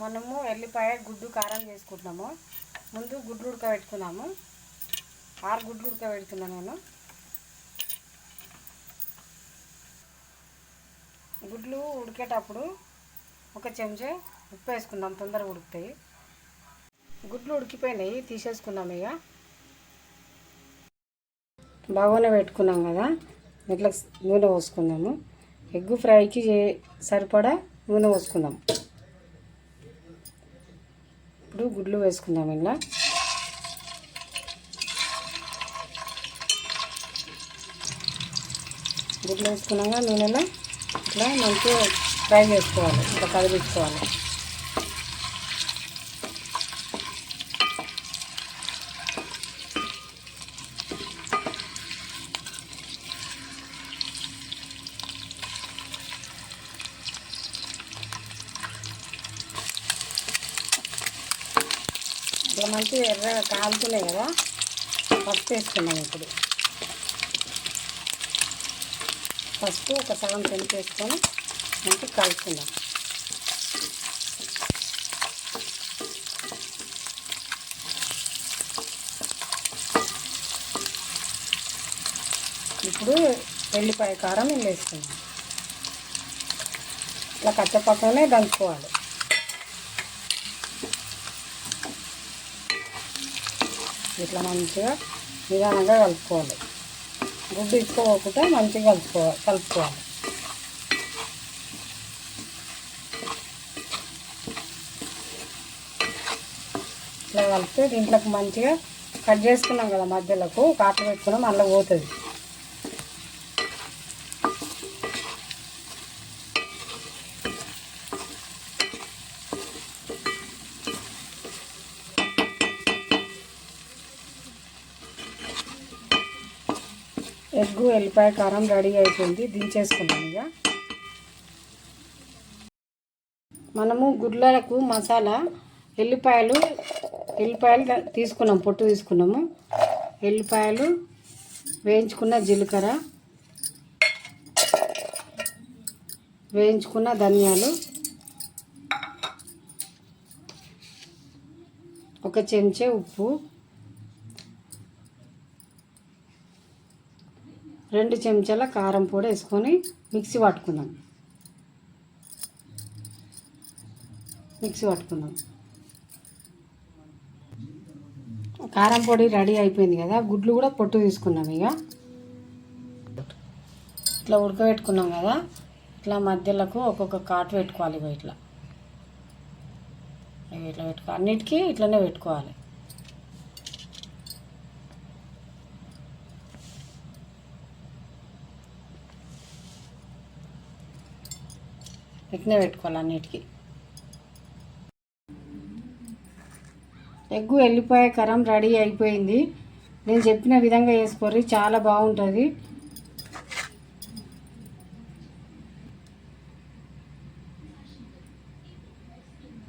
మనము ఎల్లిపాయ గుడ్డు కారం చేసుకుంటున్నాము. ముందు గుడ్లు ఉడకబెట్టుకున్నాము. 6 గుడ్లు ఉడకబెడుతున్నాను నేను. గుడ్లు ఉడికేటప్పుడు ఒక చెంచా ఉప్పు వేసుకుందాం, తొందరగా ఉడుకుతాయి. గుడ్లు ఉడికిపోయినాయి, తీసేసుకుందాం. ఇక బాగానే పెట్టుకున్నాం కదా, ఇట్లా నూనె పోసుకుందాము. ఎగ్ ఫ్రైకి సరిపడా నూనె పోసుకుందాం. ఇప్పుడు గుడ్లు వేసుకుందాం. ఇలా గుడ్లు వేసుకున్నాక నూనెలో ఇట్లా మంచిగా ఫ్రై చేసుకోవాలి, ఇట్లా కదిలించుకోవాలి. ఇట్లా మంచిగా ఎర్రగా కాలుతున్నాయి కదా, పసుపు వేసుకున్నాం. ఇప్పుడు పసుపు ఒక సగం చెంచా వేసుకొని మంచిగా కలుపుకుందాం. ఇప్పుడు ఎల్లిపాయ కారం వేసుకుందాం. ఇట్లా కచ్చపక్కనే దంచుకోవాలి. ఇట్లా మంచిగా నిదానంగా కలుపుకోవాలి. గుడ్డు ఇచ్చుకోకుండా మంచిగా కలుపుకోవాలి. ఇట్లా కలిపితే దీంట్లోకి మంచిగా కట్ చేసుకున్నాం కదా, మధ్యలోకి కాట్లు పెట్టుకున్నాం, అందులో పోతుంది. ఎగ్గు ఎల్లిపాయ కారం రెడీ అయిపోయింది, దించేసుకున్నాం. ఇక మనము గుడ్లకు మసాలా ఎల్లిపాయలు తీసుకున్నాం, పొట్టు తీసుకున్నాము. ఎల్లిపాయలు, వేయించుకున్న జీలకర్ర, వేయించుకున్న ధనియాలు, ఒక చెంచా ఉప్పు, 2 చెంచాల కారం పొడి వేసుకొని మిక్సీ పట్టుకుందాం. కారం పొడి రెడీ అయిపోయింది కదా, గుడ్లు కూడా పొట్టు తీసుకున్నాం. ఇక ఇట్లా ఉడకబెట్టుకున్నాం కదా, ఇట్లా మధ్యలోకి ఒక్కొక్క కాటు పెట్టుకోవాలి. ఇట్లా పెట్టుకోవాలి, అన్నిటికీ ఇట్లనే పెట్టుకోవాలి. ఇట్లనే పెట్టుకోవాలి అన్నిటికీ. ఎగ్గు ఎల్లిపాయ కారం రెడీ అయిపోయింది. నేను చెప్పిన విధంగా వేసుకోర్రి, చాలా బాగుంటుంది.